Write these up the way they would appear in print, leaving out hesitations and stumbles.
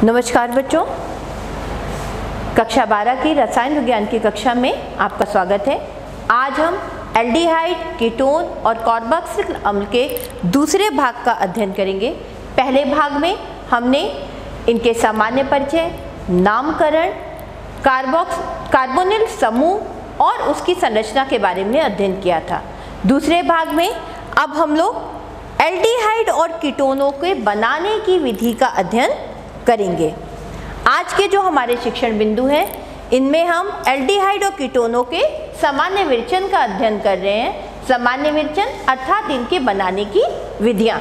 नमस्कार बच्चों, कक्षा 12 की रसायन विज्ञान की कक्षा में आपका स्वागत है। आज हम एल्डिहाइड, कीटोन और कार्बोक्सिलिक अम्ल के दूसरे भाग का अध्ययन करेंगे। पहले भाग में हमने इनके सामान्य परिचय, नामकरण, कार्बोनिल समूह और उसकी संरचना के बारे में अध्ययन किया था। दूसरे भाग में अब हम लोग एल्डिहाइड और कीटोनों के बनाने की विधि का अध्ययन करेंगे। आज के जो हमारे शिक्षण बिंदु हैं, इनमें हम एल्डिहाइड और कीटोनों के सामान्य विरचन का अध्ययन कर रहे हैं। सामान्य विरचन अर्थात इनके बनाने की विधियां।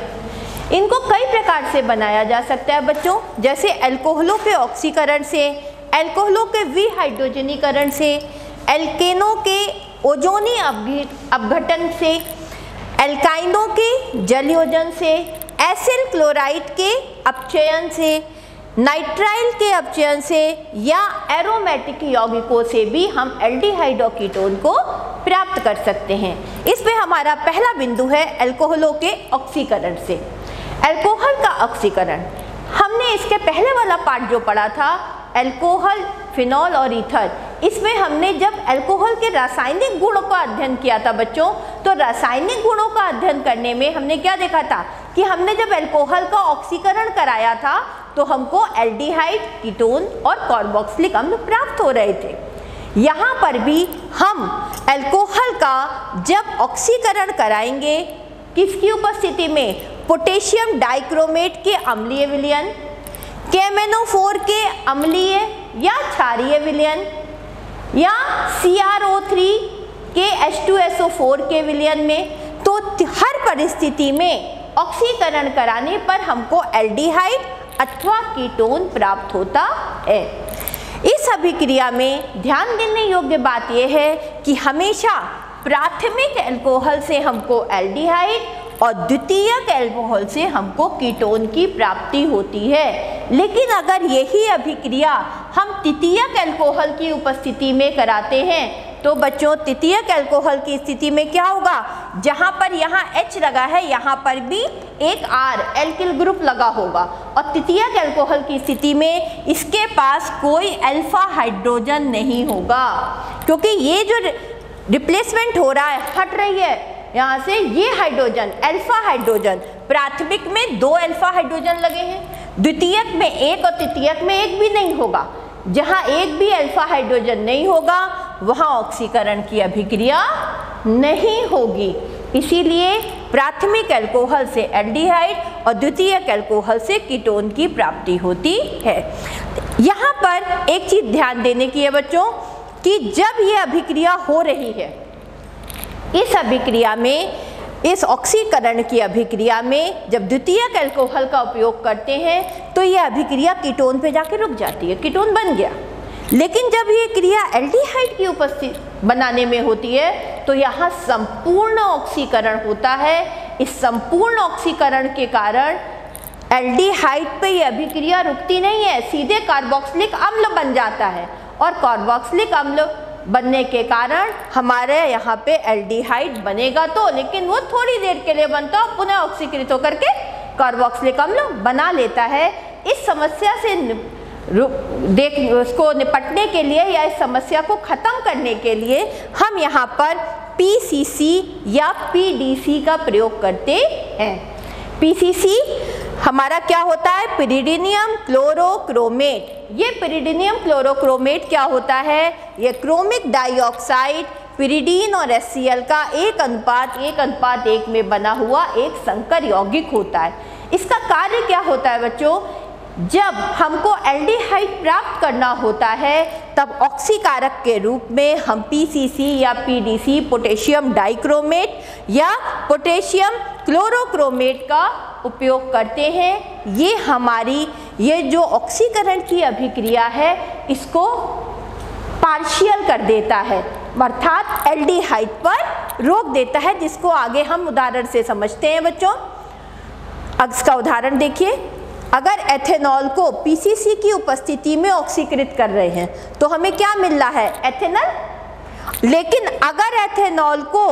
इनको कई प्रकार से बनाया जा सकता है बच्चों, जैसे अल्कोहलों के ऑक्सीकरण से, अल्कोहलों के विहाइड्रोजनीकरण से, एल्केनों के ओजोनी अपघटन से, एल्काइनों के जलयोजन से, एसिल क्लोराइड के अपचयन से, नाइट्राइल के अपचयन से या एरोमेटिक यौगिकों से भी हम एल्डिहाइड और कीटोन को प्राप्त कर सकते हैं। इसमें हमारा पहला बिंदु है अल्कोहलों के ऑक्सीकरण से। अल्कोहल का ऑक्सीकरण हमने इसके पहले वाला पार्ट जो पढ़ा था, अल्कोहल, फिनॉल और ईथर, इसमें हमने जब अल्कोहल के रासायनिक गुणों का अध्ययन किया था बच्चों, तो रासायनिक गुणों का अध्ययन करने में हमने क्या देखा था कि हमने जब अल्कोहल का ऑक्सीकरण कराया था तो हमको एल्डिहाइड, कीटोन और कार्बोक्सिलिक अम्ल प्राप्त हो रहे थे। यहाँ पर भी हम अल्कोहल का जब ऑक्सीकरण कराएंगे, किसकी उपस्थिति में? पोटेशियम डाइक्रोमेट के अम्लीय विलयन, KMnO4 के अम्लीय या क्षारीय विलयन या CrO3 के H2SO4 के विलयन में, तो हर परिस्थिति में ऑक्सीकरण कराने पर हमको एल्डिहाइड अथवा कीटोन प्राप्त होता है। इस अभिक्रिया में ध्यान देने योग्य बात यह है कि हमेशा प्राथमिक अल्कोहल से हमको एल्डिहाइड और द्वितीयक अल्कोहल से हमको कीटोन की प्राप्ति होती है। लेकिन अगर यही अभिक्रिया हम तृतीयक अल्कोहल की उपस्थिति में कराते हैं तो बच्चों तृतीयक अल्कोहल की स्थिति में क्या होगा? जहाँ पर यहाँ H लगा है, यहाँ पर भी एक R एल्किल ग्रुप लगा होगा और तृतीयक अल्कोहल की स्थिति में इसके पास कोई अल्फा हाइड्रोजन नहीं होगा, क्योंकि ये जो रिप्लेसमेंट हो रहा है, हट रही है यहाँ से ये हाइड्रोजन, अल्फा हाइड्रोजन। प्राथमिक में 2 अल्फा हाइड्रोजन लगे हैं, द्वितीयक में 1 और तृतीयक में 1 भी नहीं होगा। जहाँ एक भी अल्फा हाइड्रोजन नहीं होगा वहाँ ऑक्सीकरण की अभिक्रिया नहीं होगी। इसीलिए प्राथमिक अल्कोहल से एल्डिहाइड और द्वितीयक अल्कोहल से कीटोन की प्राप्ति होती है। यहाँ पर एक चीज ध्यान देने की है बच्चों कि जब ये अभिक्रिया हो रही है, इस अभिक्रिया में, इस ऑक्सीकरण की अभिक्रिया में जब द्वितीयक अल्कोहल का उपयोग करते हैं तो ये अभिक्रिया कीटोन पे जाके रुक जाती है, कीटोन बन गया। लेकिन जब ये क्रिया एल्डिहाइड की उपस्थिति बनाने में होती है तो यहाँ संपूर्ण ऑक्सीकरण होता है। इस संपूर्ण ऑक्सीकरण के कारण एल्डिहाइड पे ये अभिक्रिया रुकती नहीं है, सीधे कार्बोक्सिलिक अम्ल बन जाता है और कार्बोक्सिलिक अम्ल बनने के कारण हमारे यहाँ पे एल्डिहाइड बनेगा तो, लेकिन वो थोड़ी देर के लिए बनता है, पुनः ऑक्सीकृत होकर के कार्बोक्सिलिक अम्ल बना लेता है। इस समस्या से उसको निपटने के लिए या इस समस्या को खत्म करने के लिए हम यहाँ पर PCC या PDC का प्रयोग करते हैं। PCC हमारा क्या होता है? पिरिडीनियम क्लोरोक्रोमेट। ये पिरिडीनियम क्लोरोक्रोमेट क्या होता है? ये क्रोमिक डाइऑक्साइड, पिरिडीन और HCl का 1:1:1 में बना हुआ एक संकर यौगिक होता है। इसका कार्य क्या होता है बच्चों? जब हमको एल्डिहाइड प्राप्त करना होता है तब ऑक्सीकारक के रूप में हम PCC या PDC, पोटेशियम डाइक्रोमेट या पोटेशियम क्लोरोक्रोमेट का उपयोग करते हैं। ये हमारी ये जो ऑक्सीकरण की अभिक्रिया है इसको पार्शियल कर देता है, अर्थात एल्डिहाइड पर रोक देता है, जिसको आगे हम उदाहरण से समझते हैं बच्चों। अब इसका उदाहरण देखिए। अगर एथेनॉल को PCC की उपस्थिति में ऑक्सीकृत कर रहे हैं तो हमें क्या मिल रहा है? एथेनॉल। लेकिन अगर एथेनॉल को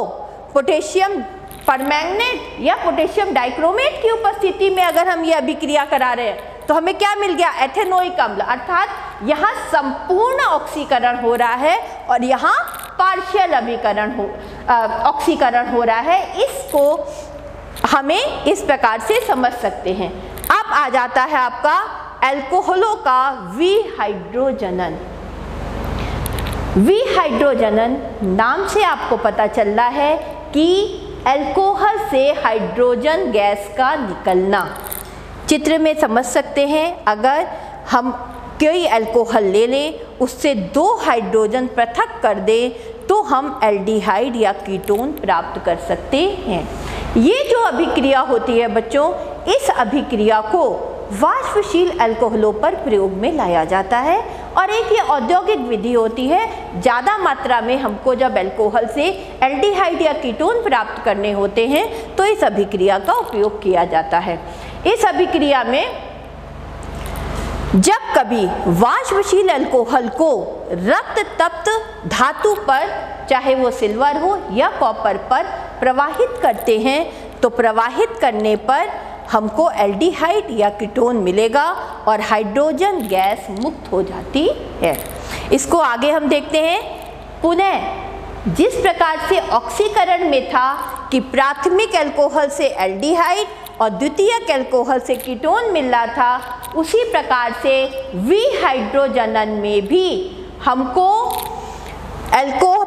पोटेशियम परमैंगनेट या पोटेशियम डाइक्रोमेट की उपस्थिति में अगर हम ये अभिक्रिया करा रहे हैं तो हमें क्या मिल गया, एथेनोइक अम्ल, अर्थात यहाँ संपूर्ण ऑक्सीकरण हो रहा है और यहाँ पार्शियल अभिकरण ऑक्सीकरण हो रहा है। इसको हमें इस प्रकार से समझ सकते हैं। अब आ जाता है आपका अल्कोहलों का विहाइड्रोजनन। विहाइड्रोजनन नाम से आपको पता चल रहा है कि अल्कोहल से हाइड्रोजन गैस का निकलना। चित्र में समझ सकते हैं, अगर हम कोई अल्कोहल ले लें, उससे 2 हाइड्रोजन पृथक कर दें तो हम एल्डिहाइड या कीटोन प्राप्त कर सकते हैं। ये जो अभिक्रिया होती है बच्चों, इस अभिक्रिया को वाष्पशील अल्कोहलों पर प्रयोग में लाया जाता है और एक ये औद्योगिक विधि होती है। ज़्यादा मात्रा में हमको जब अल्कोहल से एल्डिहाइड या कीटोन प्राप्त करने होते हैं तो इस अभिक्रिया का उपयोग किया जाता है। इस अभिक्रिया में जब कभी वाष्पशील अल्कोहल को रक्त तप्त धातु पर, चाहे वो सिल्वर हो या कॉपर पर, प्रवाहित करते हैं तो प्रवाहित करने पर हमको एल्डिहाइड या कीटोन मिलेगा और हाइड्रोजन गैस मुक्त हो जाती है। इसको आगे हम देखते हैं। पुनः जिस प्रकार से ऑक्सीकरण में था कि प्राथमिक अल्कोहल से एल्डिहाइड और द्वितीयक अल्कोहल से कीटोन मिल रहा था, उसी प्रकार से विहाइड्रोजनन में भी हमको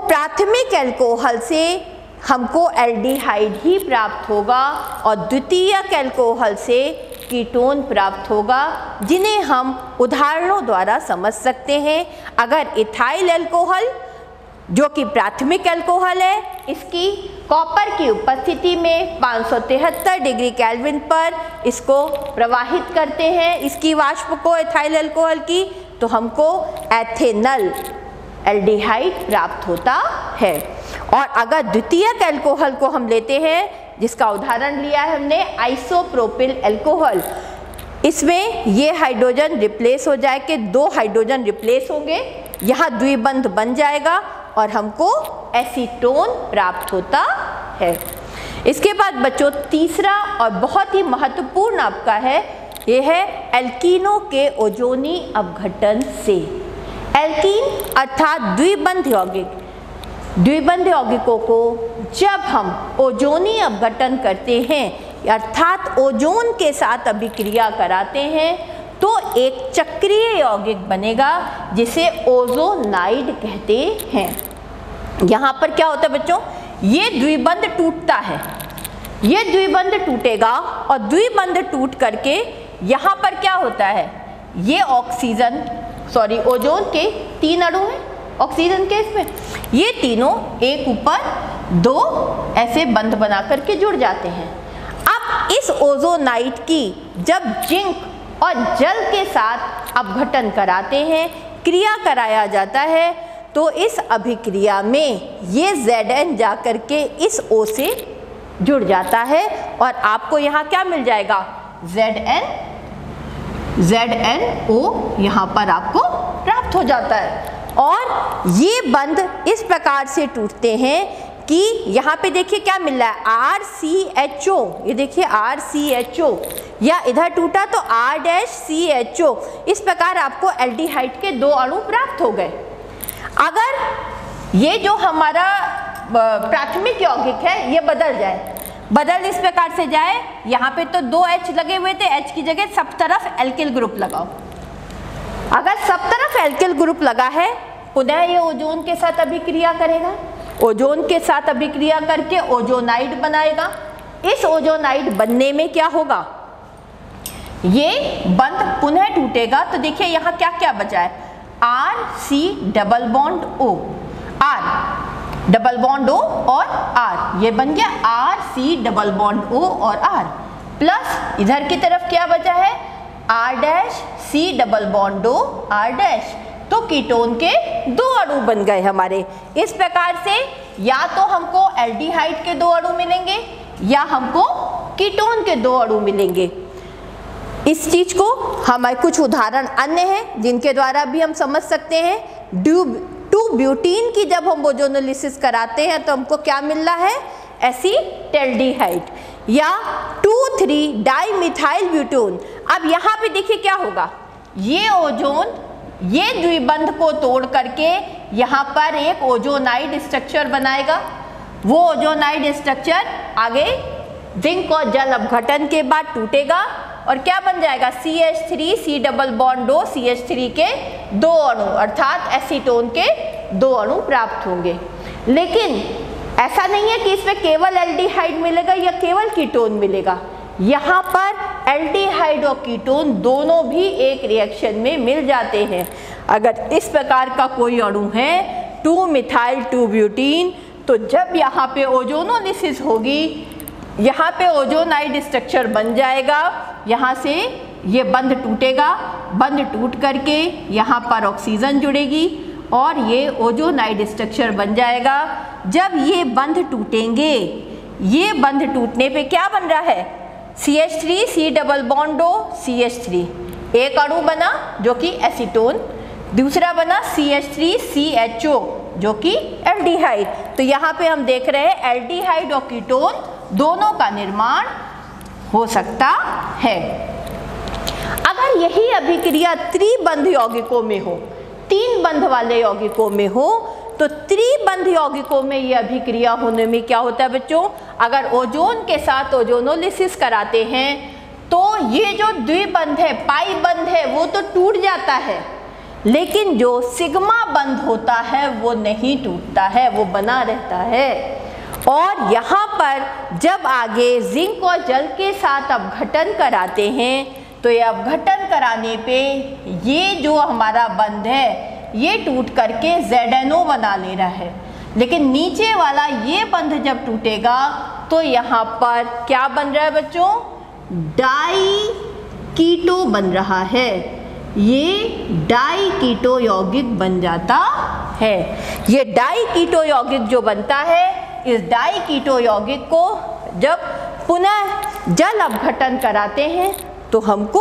प्राथमिक अल्कोहल से हमको एल्डिहाइड ही प्राप्त होगा और द्वितीयक अल्कोहल से कीटोन प्राप्त होगा, जिन्हें हम उदाहरणों द्वारा समझ सकते हैं। अगर इथाइल अल्कोहल जो कि प्राथमिक अल्कोहल है, इसकी कॉपर की उपस्थिति में 573 डिग्री केल्विन पर इसको प्रवाहित करते हैं, इसकी वाष्प को इथाइल अल्कोहल की, तो हमको एथेनल एल्डिहाइड प्राप्त होता है। और अगर द्वितीयक अल्कोहल को हम लेते हैं, जिसका उदाहरण लिया है हमने आइसोप्रोपिल अल्कोहल, इसमें ये हाइड्रोजन रिप्लेस हो जाए के 2 हाइड्रोजन रिप्लेस होंगे, यहाँ द्विबंध बन जाएगा और हमको एसीटोन प्राप्त होता है। इसके बाद बच्चों तीसरा और बहुत ही महत्वपूर्ण आपका है, ये है एल्कीनों के ओजोनी अपघटन से। एल्कीन अर्थात द्विबंध यौगिक, द्विबंध यौगिकों को जब हम ओजोनी अपघटन करते हैं अर्थात ओजोन के साथ अभिक्रिया कराते हैं तो एक चक्रीय यौगिक बनेगा जिसे ओजोनाइड कहते हैं। यहाँ पर क्या होता है बच्चों, ये द्विबंध टूटता है, ये द्विबंध टूटेगा और द्विबंध टूट करके यहाँ पर क्या होता है, ये ओजोन के 3 अणु हैं, ऑक्सीजन के इसमें ये तीनों एक ऊपर 2 ऐसे बंध बना करके जुड़ जाते हैं। अब इस ओजोनाइड की जब जिंक और जल के साथ अपघटन कराते हैं, क्रिया कराया जाता है, तो इस अभिक्रिया में ये Zn जाकर के इस O से जुड़ जाता है और आपको यहाँ क्या मिल जाएगा, ZnO यहाँ पर आपको प्राप्त हो जाता है। और ये बंध इस प्रकार से टूटते हैं कि यहाँ पे देखिए क्या मिल रहा है, RCHO, ये देखिए RCHO, या इधर टूटा तो R-CHO। इस प्रकार आपको एल्डिहाइड के 2 अणु प्राप्त हो गए। अगर ये जो हमारा प्राथमिक यौगिक है ये बदल इस प्रकार से जाए, यहाँ पे तो 2 H लगे हुए थे, H की जगह सब तरफ एल्किल ग्रुप लगाओ। अगर सब तरफ एल्किल ग्रुप लगा है, पुनः ये ओजोन के साथ अभिक्रिया करेगा, ओजोन के साथ अभिक्रिया करके ओजोनाइड बनाएगा। इस ओजोनाइड बनने में क्या होगा, ये बंध पुनः टूटेगा। तो देखिए यहाँ क्या क्या बचा है, RC double bond O, R double bond O और R, ये बन गया RC डबल बॉन्ड O और R, प्लस इधर की तरफ क्या बचा है, R-C double bond O R-, तो कीटोन के 2 अणु बन गए हमारे। इस प्रकार से या तो हमको एल्डिहाइड के 2 अणु मिलेंगे या हमको कीटोन के 2 अणु मिलेंगे। इस चीज को हमारे कुछ उदाहरण अन्य हैं जिनके द्वारा भी हम समझ सकते हैं। 2-ब्यूटीन की जब हम ओजोनोलिसिस कराते हैं तो हमको क्या मिल रहा है, एसीटल्डिहाइड, या 2,3-डाइमिथाइल ब्यूटोन। अब यहाँ पे देखिए क्या होगा, ये ओजोन ये द्विबंध को तोड़ करके यहाँ पर एक ओजोनाइड स्ट्रक्चर बनाएगा। वो ओजोनाइड स्ट्रक्चर आगे जिंक और जल अपघटन के बाद टूटेगा और क्या बन जाएगा, CH3 C double bond O CH3 के 2 अणु अर्थात एसीटोन के 2 अणु प्राप्त होंगे। लेकिन ऐसा नहीं है कि इसमें केवल एल्डिहाइड मिलेगा या केवल कीटोन मिलेगा, यहाँ पर एल्डिहाइड और कीटोन दोनों भी एक रिएक्शन में मिल जाते हैं। अगर इस प्रकार का कोई अणु है 2-मिथाइल 2-ब्यूटीन, तो जब यहाँ पे ओजोनोलिसिस होगी, यहाँ पे ओजोनाइड स्ट्रक्चर बन जाएगा, यहाँ से ये बंध टूटेगा, बंध टूट करके यहाँ पर ऑक्सीजन जुड़ेगी और ये ओजोनाइड स्ट्रक्चर बन जाएगा। जब ये बंध टूटेंगे, ये बंध टूटने पे क्या बन रहा है, CH3 C double bond O CH3, एक अणु बना जो कि एसीटोन, दूसरा बना CH3 CHO जो कि एल्डिहाइड। तो यहाँ पे हम देख रहे हैं एल्डिहाइड और कीटोन दोनों का निर्माण हो सकता है। अगर यही अभिक्रिया त्रिबंध यौगिकों में हो, 3 बंध वाले यौगिकों में हो, तो त्रिबंध यौगिकों में यह अभिक्रिया होने में क्या होता है बच्चों, अगर ओजोन के साथ ओजोनोलिसिस कराते हैं तो ये जो द्विबंध है, पाई बंध है, वो तो टूट जाता है, लेकिन जो सिग्मा बंध होता है वो नहीं टूटता है, वो बना रहता है। और यहाँ पर जब आगे जिंक और जल के साथ अपघटन कराते हैं तो ये अपघटन कराने पे ये जो हमारा बंध है ये टूट करके ZNO बना ले रहा है, लेकिन नीचे वाला ये बंध जब टूटेगा तो यहाँ पर क्या बन रहा है बच्चों, डाई कीटो बन रहा है, ये डाई कीटो यौगिक बन जाता है। ये डाई कीटो यौगिक जो बनता है, इस डाई कीटो यौगिक को जब पुनः जल अपघटन कराते हैं तो हमको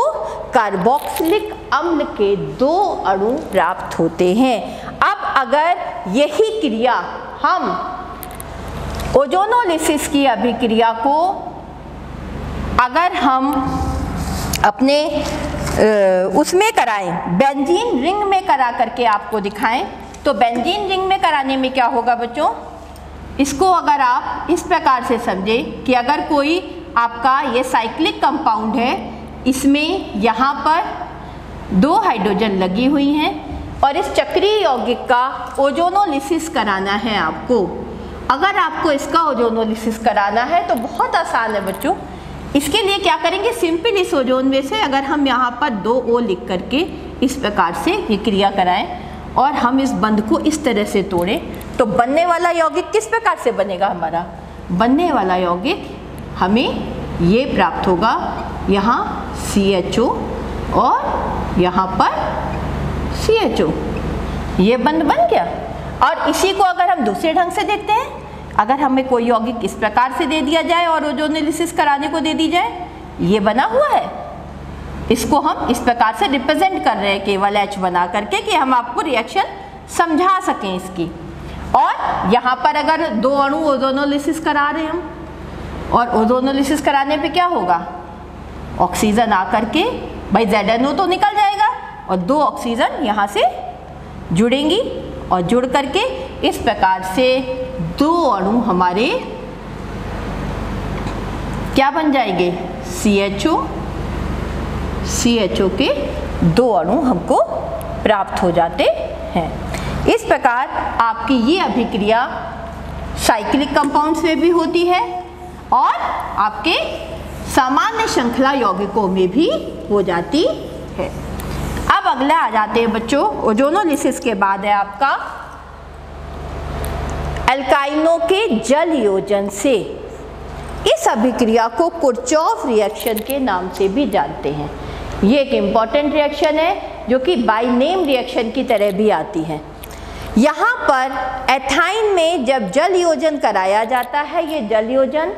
कार्बोक्सिलिक अम्ल के 2 अणु प्राप्त होते हैं। अब अगर यही क्रिया हम ओजोनोलिसिस की अभिक्रिया को अगर हम अपने उसमें कराएं, बेंजीन रिंग में करा करके आपको दिखाएं, तो बेंजीन रिंग में कराने में क्या होगा बच्चों, इसको अगर आप इस प्रकार से समझें कि अगर कोई आपका ये साइक्लिक कंपाउंड है, इसमें यहाँ पर 2 हाइड्रोजन लगी हुई हैं और इस चक्रीय यौगिक का ओजोनोलिसिस कराना है आपको। अगर आपको इसका ओजोनोलिसिस कराना है तो बहुत आसान है बच्चों। इसके लिए क्या करेंगे, सिंपल इस ओजोन में से अगर हम यहाँ पर 2O लिख करके इस प्रकार से ये क्रिया कराएं और हम इस बंध को इस तरह से तोड़ें तो बनने वाला यौगिक किस प्रकार से बनेगा, हमारा बनने वाला यौगिक हमें ये प्राप्त होगा, यहाँ CHO और यहाँ पर CHO, ये बंध बन गया। और इसी को अगर हम दूसरे ढंग से देखते हैं, अगर हमें कोई यौगिक इस प्रकार से दे दिया जाए और ओजोनोलिसिस कराने को दे दी जाए, ये बना हुआ है, इसको हम इस प्रकार से रिप्रेजेंट कर रहे हैं केवल H बना करके कि हम आपको रिएक्शन समझा सकें इसकी। और यहाँ पर अगर 2 अणु ओजोनोलिसिस करा रहे हैं हम, और ओजोनोलिसिस कराने पे क्या होगा, ऑक्सीजन आकर के भाई ZNO तो निकल जाएगा और 2 ऑक्सीजन यहाँ से जुड़ेंगी और जुड़ करके इस प्रकार से 2 अणु हमारे क्या बन जाएंगे, CHO के 2 अणु हमको प्राप्त हो जाते हैं। इस प्रकार आपकी ये अभिक्रिया साइक्लिक कंपाउंड्स में भी होती है और आपके सामान्य श्रृंखला यौगिकों में भी हो जाती है। अब अगला आ जाते हैं बच्चों, ओजोनोलिसिस के बाद है आपका एल्काइनों के जल योजन से। इस अभिक्रिया को कुर्चॉफ रिएक्शन के नाम से भी जानते हैं। ये एक इम्पॉर्टेंट रिएक्शन है जो कि बाय नेम रिएक्शन की तरह भी आती है। यहाँ पर एथाइन में जब जल योजन कराया जाता है, ये जल योजन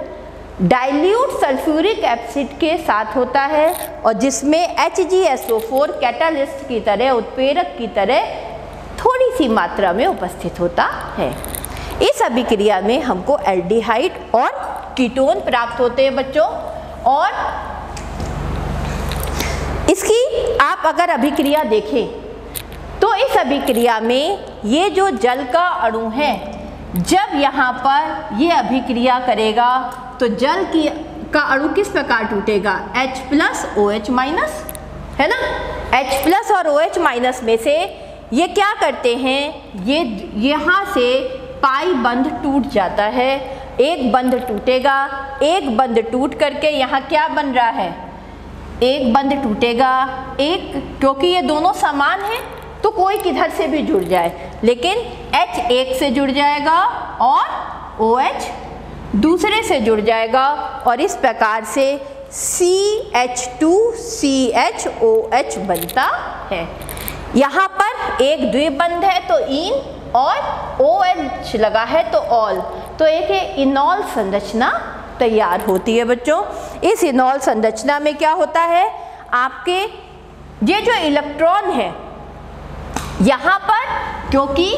डाइल्यूट सल्फ्यूरिक एसिड के साथ होता है और जिसमें HgSO4 कैटालिस्ट की तरह, उत्प्रेरक की तरह थोड़ी सी मात्रा में उपस्थित होता है। इस अभिक्रिया में हमको एल्डिहाइड और कीटोन प्राप्त होते हैं बच्चों। और इसकी आप अगर अभिक्रिया देखें तो इस अभिक्रिया में ये जो जल का अणु है, जब यहाँ पर ये अभिक्रिया करेगा तो जल का अणु किस प्रकार टूटेगा, H प्लस OH माइनस, है ना। H प्लस और OH माइनस में से ये क्या करते हैं, ये यहाँ से पाई बंध टूट जाता है, एक बंध टूटेगा, एक बंध टूट करके यहाँ क्या बन रहा है, एक बंध टूटेगा, एक, क्योंकि ये दोनों समान हैं तो कोई किधर से भी जुड़ जाए, लेकिन H एक से जुड़ जाएगा और OH दूसरे से जुड़ जाएगा और इस प्रकार से CH2CHOH बनता है। यहाँ पर एक द्विबंध है तो इन और OH लगा है तो ऑल, तो एक इनॉल संरचना तैयार होती है बच्चों। इस इनॉल संरचना में क्या होता है, आपके ये जो इलेक्ट्रॉन है यहाँ पर, क्योंकि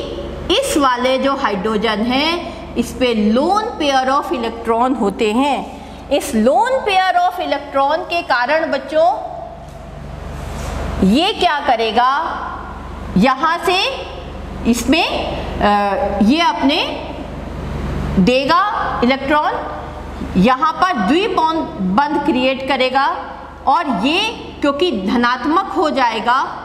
इस वाले जो हाइड्रोजन है इस पे लोन पेयर ऑफ इलेक्ट्रॉन होते हैं, इस लोन पेयर ऑफ इलेक्ट्रॉन के कारण बच्चों ये क्या करेगा, यहाँ से इसमें ये अपने देगा इलेक्ट्रॉन, यहाँ पर द्विबंध क्रिएट करेगा और ये क्योंकि धनात्मक हो जाएगा,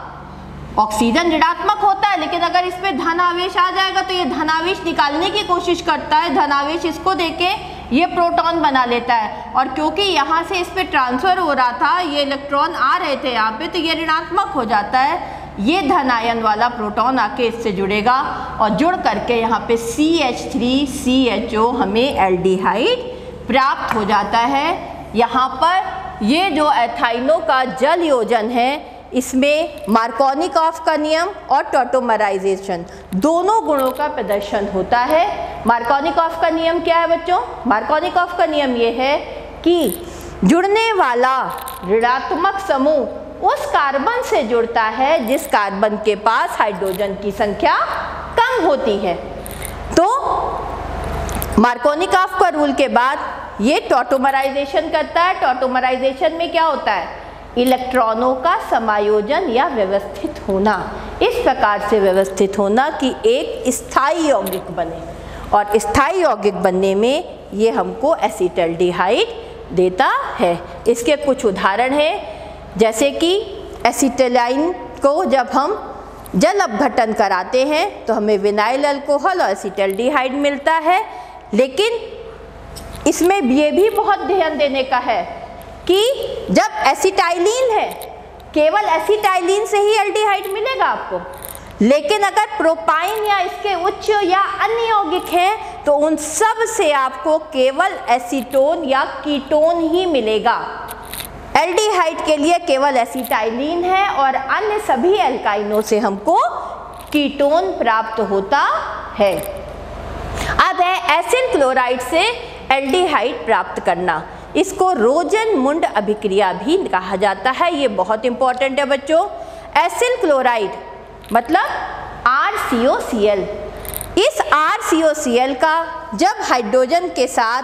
ऑक्सीजन ऋणात्मक होता है लेकिन अगर इस पे धन आवेश आ जाएगा तो ये धनावेश निकालने की कोशिश करता है, धनावेश इसको देके ये प्रोटॉन बना लेता है और क्योंकि यहाँ से इस पे ट्रांसफर हो रहा था, ये इलेक्ट्रॉन आ रहे थे यहाँ पे, तो ये ऋणात्मक हो जाता है, ये धन आयन वाला प्रोटॉन आके इससे जुड़ेगा और जुड़ करके यहाँ पे CH3CHO हमें एल्डिहाइड प्राप्त हो जाता है। यहाँ पर ये जो एथाइनो का जल योजन है इसमें मार्कोनिकॉफ का नियम और टॉटोमराइजेशन दोनों गुणों का प्रदर्शन होता है। मार्कोनिकॉफ का नियम क्या है बच्चों, मार्कोनिकॉफ का नियम ये है कि जुड़ने वाला ऋणात्मक समूह उस कार्बन से जुड़ता है जिस कार्बन के पास हाइड्रोजन की संख्या कम होती है। तो मार्कोनिकॉफ का रूल के बाद ये टॉटोमराइजेशन करता है। टॉटोमराइजेशन में क्या होता है, इलेक्ट्रॉनों का समायोजन या व्यवस्थित होना, इस प्रकार से व्यवस्थित होना कि एक स्थायी यौगिक बने और स्थायी यौगिक बनने में ये हमको एसिटल्डिहाइड देता है। इसके कुछ उदाहरण हैं, जैसे कि एसिटिलाइन को जब हम जल अपघटन कराते हैं तो हमें विनाइल अल्कोहल और एसिटल्डिहाइड मिलता है, लेकिन इसमें ये भी बहुत ध्यान देने का है कि जब एसिटाइलिन है, केवल एसिटाइलिन से ही एल्डिहाइड मिलेगा आपको, लेकिन अगर प्रोपाइन या इसके उच्च या अन्य यौगिक हैं तो उन सब से आपको केवल एसीटोन या कीटोन ही मिलेगा। एल्डिहाइड के लिए केवल एसिटाइलिन है और अन्य सभी एल्काइनों से हमको कीटोन प्राप्त होता है। अब है एसिल क्लोराइड से एल्डिहाइड प्राप्त करना, इसको रोजन-मुंड अभिक्रिया भी कहा जाता है। ये बहुत इंपॉर्टेंट है बच्चों। एसिल क्लोराइड मतलब RCOCl, इस RCOCl का जब हाइड्रोजन के साथ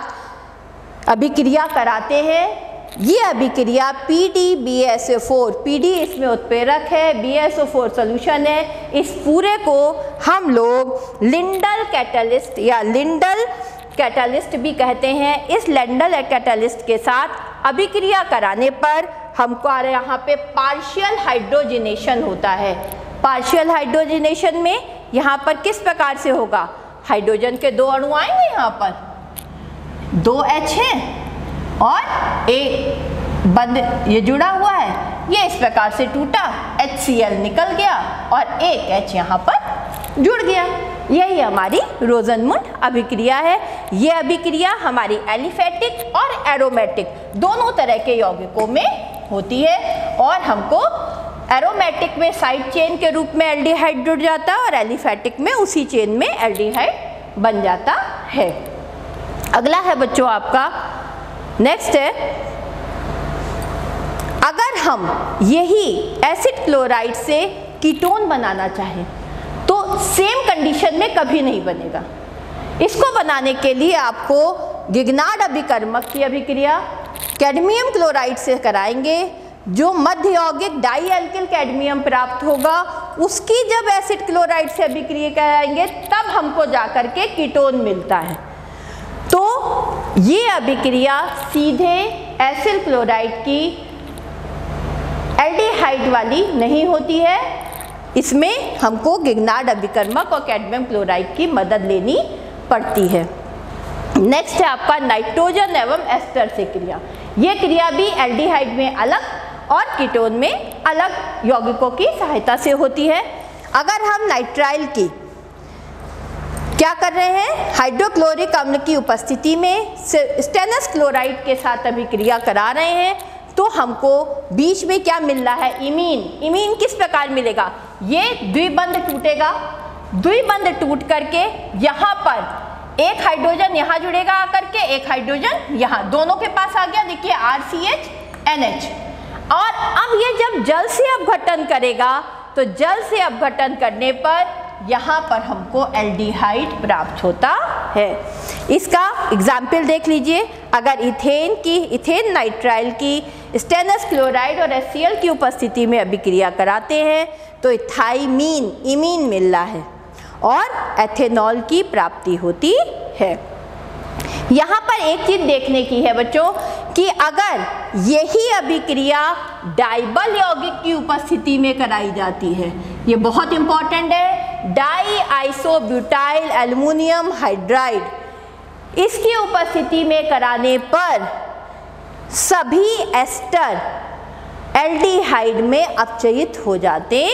अभिक्रिया कराते हैं, ये अभिक्रिया PdBSO4, PD इसमें उत्प्रेरक है, BSO4 सॉल्यूशन है, इस पूरे को हम लोग लिंडल कैटलिस्ट या लिंडल कैटलिस्ट भी कहते हैं। इस लिंडल कैटलिस्ट के साथ अभिक्रिया कराने पर हमको यहाँ पे पार्शियल हाइड्रोजिनेशन होता है। पार्शियल हाइड्रोजिनेशन में यहाँ पर किस प्रकार से होगा, हाइड्रोजन के दो अणु आएंगे, यहाँ पर 2H है और एक बंद ये जुड़ा हुआ है, ये इस प्रकार से टूटा, HCl निकल गया और एक H यहाँ पर जुड़ गया। यही हमारी रोजन-मुंड अभिक्रिया है। ये अभिक्रिया हमारी एलिफेटिक और एरोमेटिक दोनों तरह के यौगिकों में होती है और हमको एरोमेटिक में साइड चेन के रूप में एल्डिहाइड जुड़ जाता है और एलिफेटिक में उसी चेन में एल्डिहाइड बन जाता है। अगला है बच्चों आपका नेक्स्ट है, अगर हम यही एसिड क्लोराइड से कीटोन बनाना चाहें तो सेम कंडीशन में कभी नहीं बनेगा। इसको बनाने के लिए आपको गिग्नार्ड अभिकर्मक की अभिक्रिया कैडमियम क्लोराइड से कराएंगे, जो मध्य यौगिक डाई एल्किल कैडमियम प्राप्त होगा उसकी जब एसिड क्लोराइड से अभिक्रिया कराएंगे तब हमको जाकर के कीटोन मिलता है। तो ये अभिक्रिया सीधे एसिड क्लोराइड की एल्डिहाइड वाली नहीं होती है, इसमें हमको गिगनार्ड अभिकर्मक और कैडमियम क्लोराइड की मदद लेनी पड़ती है। नेक्स्ट है आपका नाइट्रोजन एवं एस्टर से क्रिया। ये क्रिया भी एल्डिहाइड में अलग और कीटोन में अलग यौगिकों की सहायता से होती है। अगर हम नाइट्राइल की क्या कर रहे हैं, हाइड्रोक्लोरिक अम्ल की उपस्थिति में स्टेनस क्लोराइड के साथ अभिक्रिया करा रहे हैं, तो हमको बीच में क्या मिल रहा है, इमीन। इमीन किस प्रकार मिलेगा, ये द्विबंध टूटेगा, द्विबंध टूट करके यहाँ पर एक हाइड्रोजन यहाँ जुड़ेगा आकर के, एक हाइड्रोजन यहाँ, दोनों के पास आ गया, देखिए RCH NH। और अब ये जब जल से अपघटन करेगा तो जल से अपघटन करने पर यहाँ पर हमको एल्डिहाइड प्राप्त होता है। इसका एग्जाम्पल देख लीजिए, अगर इथेन नाइट्राइल की स्टेनस क्लोराइड और HCl की उपस्थिति में अभिक्रिया कराते हैं तो इथाइमीन इमीन मिल रहा है और एथेनॉल की प्राप्ति होती है। यहाँ पर एक चीज देखने की है बच्चों कि अगर यही अभिक्रिया डाइबल यौगिक की उपस्थिति में कराई जाती है, ये बहुत इंपॉर्टेंट है, डाई आइसोब्यूटाइल एल्युमिनियम हाइड्राइड, इसकी उपस्थिति में कराने पर सभी एस्टर एल्डिहाइड में अपचयित हो जाते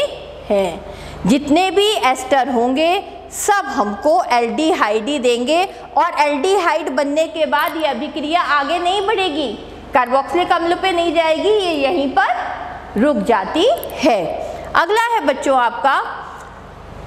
हैं। जितने भी एस्टर होंगे सब हमको एल्डिहाइड ही देंगे और एल्डिहाइड बनने के बाद ये अभिक्रिया आगे नहीं बढ़ेगी, कार्बोक्सिलिक अम्ल पे नहीं जाएगी, ये यहीं पर रुक जाती है। अगला है बच्चों आपका,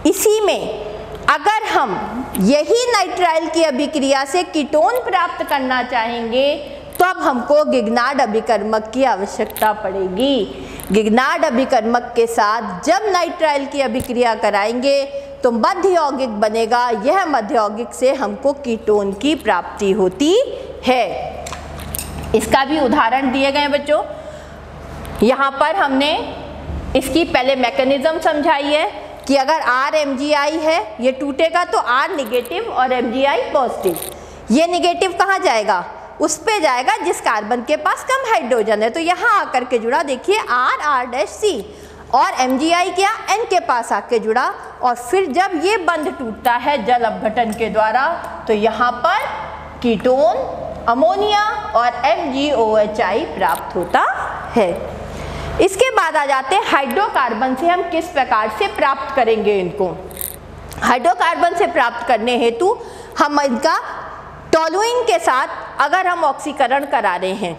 इसी में अगर हम यही नाइट्राइल की अभिक्रिया से कीटोन प्राप्त करना चाहेंगे तो अब हमको गिगनार्ड अभिकर्मक की आवश्यकता पड़ेगी। गिगनार्ड अभिकर्मक के साथ जब नाइट्राइल की अभिक्रिया कराएंगे तो मध्य यौगिक बनेगा, यह मध्य यौगिक से हमको कीटोन की प्राप्ति होती है। इसका भी उदाहरण दिए गए बच्चों, यहाँ पर हमने इसकी पहले मैकेनिज्म समझाई है कि अगर RMgI है ये टूटेगा तो R निगेटिव और MgI पॉजिटिव। ये निगेटिव कहाँ जाएगा, उस पे जाएगा जिस कार्बन के पास कम हाइड्रोजन है, तो यहाँ आकर के जुड़ा, देखिए R'(C) और MgI क्या N के पास आके जुड़ा, और फिर जब ये बंध टूटता है जल अपघटन के द्वारा तो यहाँ पर कीटोन अमोनिया और MgOHI प्राप्त होता है। इसके बाद आ जाते हैं हाइड्रोकार्बन से हम किस प्रकार से प्राप्त करेंगे इनको। हाइड्रोकार्बन से प्राप्त करने हेतु हम इनका टोलुइन के साथ अगर हम ऑक्सीकरण करा रहे हैं,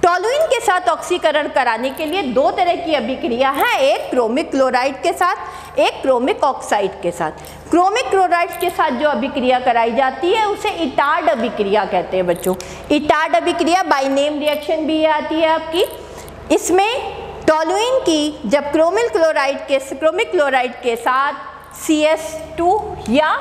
टोलुइन के साथ ऑक्सीकरण कराने के लिए दो तरह की अभिक्रिया है, एक क्रोमिक क्लोराइड के साथ, एक क्रोमिक ऑक्साइड के साथ। क्रोमिक क्लोराइड के साथ जो अभिक्रिया कराई जाती है उसे इटार्ड अभिक्रिया कहते हैं बच्चों। इटार्ड अभिक्रिया बाय नेम रिएक्शन भी आती है आपकी। इसमें टोलुइन की जब क्रोमिक क्लोराइड के साथ CS2 या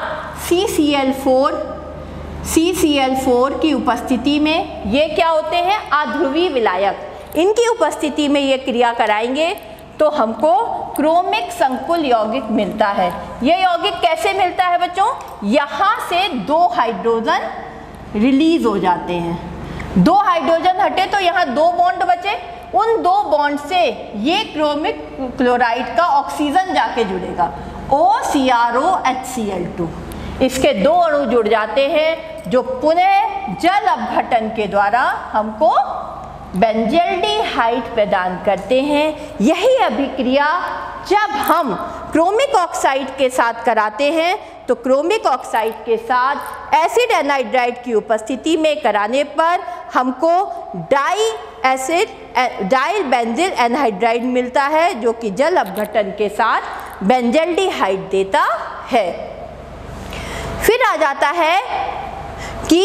CCl4 की उपस्थिति में ये क्या होते हैं, अध्रुवीय विलायक, इनकी उपस्थिति में ये क्रिया कराएंगे तो हमको क्रोमिक संकुल यौगिक मिलता है। ये यौगिक कैसे मिलता है बच्चों, यहाँ से दो हाइड्रोजन रिलीज हो जाते हैं, दो हाइड्रोजन हटे तो यहाँ दो बॉन्ड बचे, उन दो बॉन्ड से ये क्रोमिक क्लोराइड का ऑक्सीजन जाके जुड़ेगा OCROHCl2, इसके दो अणु जुड़ जाते हैं जो पुनः जल अपघटन के द्वारा हमको बेंजल्डिहाइड प्रदान करते हैं। यही अभिक्रिया जब हम क्रोमिक ऑक्साइड के साथ कराते हैं तो क्रोमिक ऑक्साइड के साथ एसिड एनहाइड्राइड की उपस्थिति में कराने पर हमको डाई बेंजिल एनहाइड्राइड मिलता है जो कि जल अपघटन के साथ बेंजल्डिहाइड देता है। फिर आ जाता है कि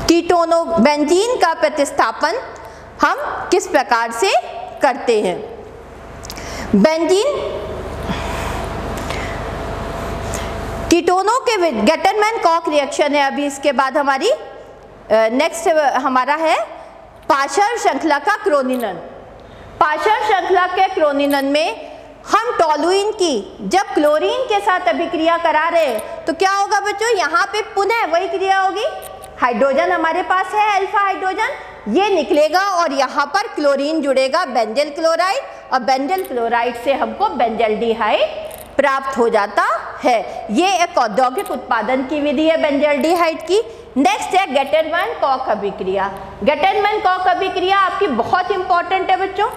कीटोनो बेंजीन का प्रतिस्थापन हम किस प्रकार से करते हैं। बेंजीन कीटोनों के गेटरमैन कॉक रिएक्शन है। अभी इसके बाद हमारी नेक्स्ट हमारा है पाशर श्रृंखला का क्रोनिनन। पाशर श्रृंखला के क्रोनिनन में हम टोलुइन की जब क्लोरीन के साथ अभिक्रिया करा रहे हैं तो क्या होगा बच्चों, यहाँ पे पुनः वही क्रिया होगी, हाइड्रोजन हमारे पास है अल्फा हाइड्रोजन, ये निकलेगा और यहाँ पर क्लोरीन जुड़ेगा बेंजल क्लोराइड, और बेंजल क्लोराइड से हमको बेंजल्डिहाइड प्राप्त हो जाता है। ये एक औद्योगिक उत्पादन की विधि है बेंजल्डिहाइड की। नेक्स्ट है गेटरमैन कॉक अभिक्रिया। गेटरमैन कॉक अभिक्रिया आपकी बहुत इंपॉर्टेंट है बच्चों।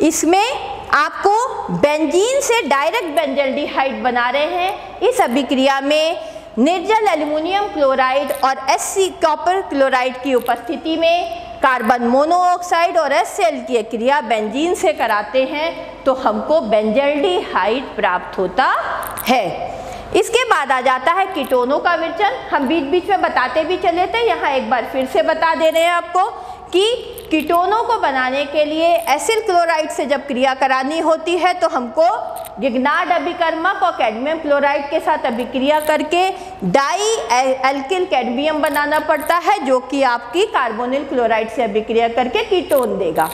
इसमें आपको बेंजीन से डायरेक्ट बेंजल्डिहाइड बना रहे हैं। इस अभिक्रिया में निर्जल एल्युमिनियम क्लोराइड और एससी कॉपर क्लोराइड की उपस्थिति में कार्बन मोनोऑक्साइड और HCl की क्रिया बेंजीन से कराते हैं तो हमको बेंजल्डिहाइड प्राप्त होता है। इसके बाद आ जाता है कीटोनों का विरचन। हम बीच बीच में बताते भी चले थे, यहाँ एक बार फिर से बता दे रहे हैं आपको कि कीटोनों को बनाने के लिए एसिल क्लोराइड से जब क्रिया करानी होती है तो हमको गिग्नार्ड अभिकर्मक और कैडमियम क्लोराइड के साथ अभिक्रिया करके डाई एल्किल कैडमियम बनाना पड़ता है, जो कि आपकी कार्बोनिल क्लोराइड से अभिक्रिया करके कीटोन देगा।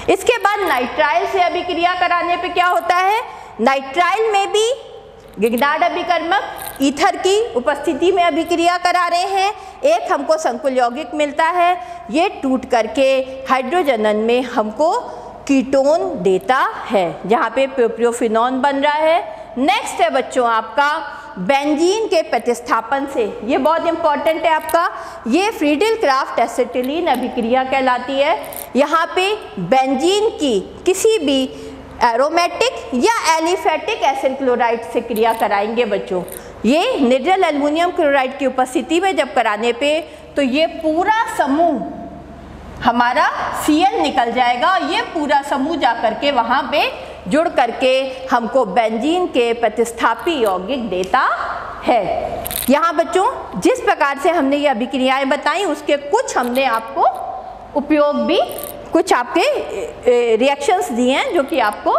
इसके बाद नाइट्राइल से अभिक्रिया कराने पे क्या होता है, नाइट्राइल में भी गिग्नार्ड अभिकर्मक ईथर की उपस्थिति में अभिक्रिया करा रहे हैं, एक हमको संकुल यौगिक मिलता है, ये टूट करके हाइड्रोजनन में हमको कीटोन देता है, जहाँ पे प्रोपियोफिनॉन बन रहा है। नेक्स्ट है बच्चों आपका बेंजीन के प्रतिस्थापन से, ये बहुत इंपॉर्टेंट है आपका, ये फ्रीडिल क्राफ्ट एसिटिलीन अभिक्रिया कहलाती है। यहाँ पे बेंजीन की किसी भी एरोमेटिक या एलिफेटिक एसिड क्लोराइड से क्रिया कराएंगे बच्चों। ये निर्जल एल्युमिनियम क्लोराइड की उपस्थिति में जब कराने पे तो ये पूरा समूह हमारा Cl निकल जाएगा और ये पूरा समूह जा करके वहाँ पे जुड़ करके हमको बेंजीन के प्रतिस्थापी यौगिक देता है। यहाँ बच्चों जिस प्रकार से हमने ये अभिक्रियाएं बताई उसके कुछ हमने आपको उपयोग भी, कुछ आपके रिएक्शंस दिए हैं जो कि आपको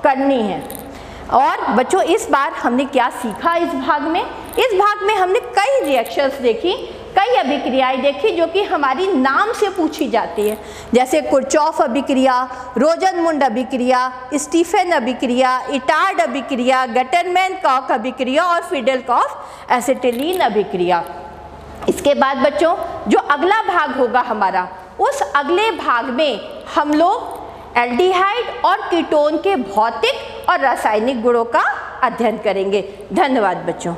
करनी है। और बच्चों इस बार हमने क्या सीखा इस भाग में, इस भाग में हमने कई रिएक्शंस देखी, कई अभिक्रियाएं देखी जो कि हमारी नाम से पूछी जाती है, जैसे कुर्चॉफ अभिक्रिया, रोजनमुंड अभिक्रिया, स्टीफन अभिक्रिया, इटार्ड अभिक्रिया, गेटरमैन कॉक अभिक्रिया और फिडेलकॉफ एसिटिलीन अभिक्रिया। इसके बाद बच्चों जो अगला भाग होगा हमारा, उस अगले भाग में हम लोग एल्डिहाइड और कीटोन के भौतिक और रासायनिक गुणों का अध्ययन करेंगे। धन्यवाद बच्चों।